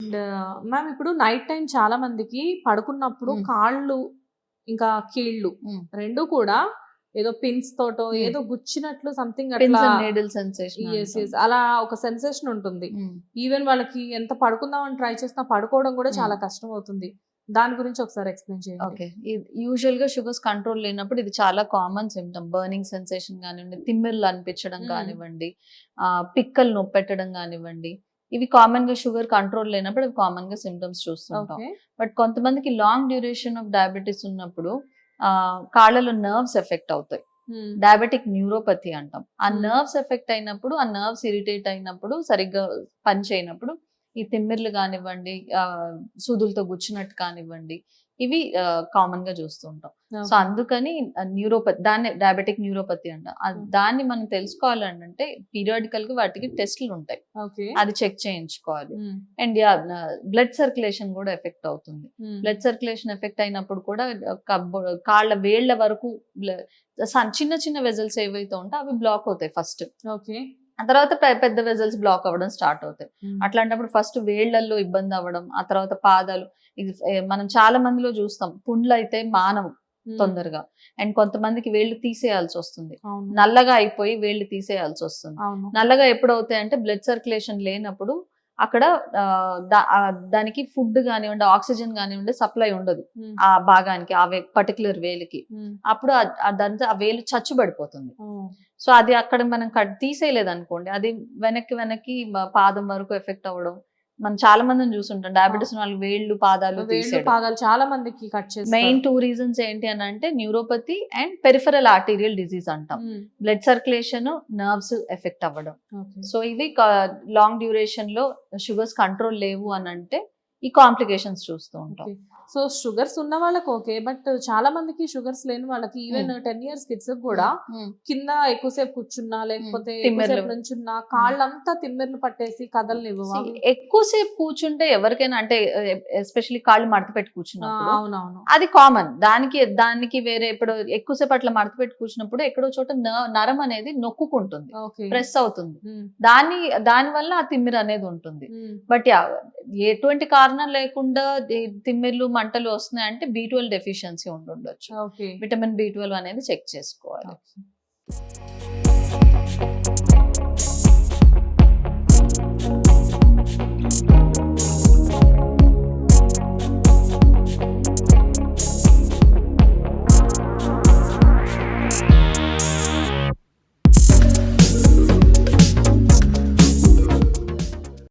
And ma'am ఇప్పుడు night time చాలా మందికి పడుకున్నప్పుడు కాళ్ళు ఇంకా కీళ్ళు రెండు కూడా ఏదో పిన్స్ తోటో ఏదో గుచ్చినట్లు సంథింగ్ అట్లా అలా ఒక సెన్సేషన్ ఉంటుంది. ఈవెన్ వాళ్ళకి ఎంత పడుకుందామని ట్రై చేసినా పడుకోవడం కూడా చాలా కష్టం అవుతుంది. దాని గురించి ఒకసారి ఎక్స్ప్లెయిన్ చేయండి. ఓకే, యూజువల్ గా షుగర్స్ కంట్రోల్ లేనప్పుడు ఇది చాలా కామన్ సిమ్టమ్. బర్నింగ్ సెన్సేషన్ కానివ్వండి, తిమ్మిర్లు అనిపించడం కానివ్వండి, పిక్కలు నొప్పి పెట్టడం కానివ్వండి, ఇవి కామన్ గా షుగర్ కంట్రోల్ లేనప్పుడు ఇవి కామన్ గా సిమ్టమ్స్ చూస్తుంటాం. బట్ కొంతమందికి లాంగ్ డ్యూరేషన్ ఆఫ్ డయాబెటీస్ ఉన్నప్పుడు కాళ్ళలో నర్వ్స్ ఎఫెక్ట్ అవుతాయి. డయాబెటిక్ న్యూరోపతి అంటాం. ఆ నర్వ్స్ ఎఫెక్ట్ అయినప్పుడు, ఆ నర్వ్స్ ఇరిటేట్ అయినప్పుడు, సరిగ్గా పని చేయనప్పుడు ఈ తిమ్మిర్లు కానివ్వండి, సూదులతో గుచ్చినట్టు కానివ్వండి, ఇవి కామన్ గా చూస్తుంటాం. సో అందుకని న్యూరోపతి, దాన్ని డయాబెటిక్ న్యూరోపతి అంట. దాన్ని మనం తెలుసుకోవాలంటే పీరియాడికల్ గా వాటికి టెస్టులు ఉంటాయి, అది చెక్ చేయించుకోవాలి. అండ్ బ్లడ్ సర్క్యులేషన్ కూడా ఎఫెక్ట్ అవుతుంది. బ్లడ్ సర్క్యులేషన్ ఎఫెక్ట్ అయినప్పుడు కూడా కాళ్ళ వేళ్ల వరకు చిన్న చిన్న వెజల్స్ ఏవైతే ఉంటాయో అవి బ్లాక్ అవుతాయి ఫస్ట్. ఆ తర్వాత పెద్ద వెజల్స్ బ్లాక్ అవ్వడం స్టార్ట్ అవుతాయి. అట్లాంటప్పుడు ఫస్ట్ వేళ్లలో ఇబ్బంది అవ్వడం, ఆ తర్వాత పాదాలు. ఇది మనం చాలా మందిలో చూస్తాం, పుండ్లు అయితే మానవు తొందరగా. అండ్ కొంతమందికి వేళ్లు తీసేయాల్సి వస్తుంది, నల్లగా అయిపోయి వేళ్లు తీసేయాల్సి వస్తుంది. నల్లగా ఎప్పుడు అవుతాయి అంటే బ్లడ్ సర్క్యులేషన్ లేనప్పుడు అక్కడ దానికి ఫుడ్ కానివ్వండి, ఆక్సిజన్ కానివ్వండి సప్లై ఉండదు ఆ భాగానికి, ఆ పర్టికులర్ వేలుకి. అప్పుడు దాంతో ఆ వేలు చచ్చుబడిపోతుంది. సో అది అక్కడ మనం తీసేయలేదు అనుకోండి, అది వెనక్కి పాదం వరకు ఎఫెక్ట్ అవ్వడం మనం చాలా మందిని చూస్తుంటాం. డయాబెటీస్ వాళ్ళకి వేళ్ళు పాదాలు చాలా మందికి కట్ చేస్తారు. మెయిన్ 2 రీజన్స్ ఏంటి అని అంటే neuropathy and peripheral arterial disease అంటాం. బ్లడ్ సర్క్యులేషన్, నర్వ్స్ ఎఫెక్ట్ అవ్వడం. సో ఇవి లాంగ్ డ్యూరేషన్ లో షుగర్స్ కంట్రోల్ లేవు అని అంటే ఈ కాంప్లికేషన్స్ చూస్తూ ఉంటాం. సో షుగర్స్ ఉన్న వాళ్ళకి ఓకే, బట్ చాలా మందికి షుగర్స్ లేని వాళ్ళకి ఈవెన్ 10 years కిడ్స్ కూడా కింద ఎక్కువసేపు కూర్చున్నా లేకపోతే నుంచున్నా కాళ్ళంతా తిమ్మిర్లు పట్టేసి కదలనివ్వు. ఎక్కువసేపు కూర్చుంటే ఎవరికైనా, అంటే ఎస్పెషల్లీ కాళ్ళు మడత పెట్టి కూర్చున్నప్పుడు అది కామన్. దానికి వేరే, ఇప్పుడు ఎక్కువసేపు అట్లా మడత పెట్టి కూర్చున్నప్పుడు ఎక్కడో చోట నరం అనేది నొక్కుంటుంది, ప్రెస్ అవుతుంది. దాని వల్ల ఆ తిమ్మిరి అనేది ఉంటుంది. బట్ ఎటువంటి కారణం లేకుండా తిమ్మిర్లు మంటలు వస్తున్నాయి అంటే B12 డెఫిషియన్సీ ఉండొచ్చు. విటమిన్ B12 అనేది చెక్ చేసుకోవాలి.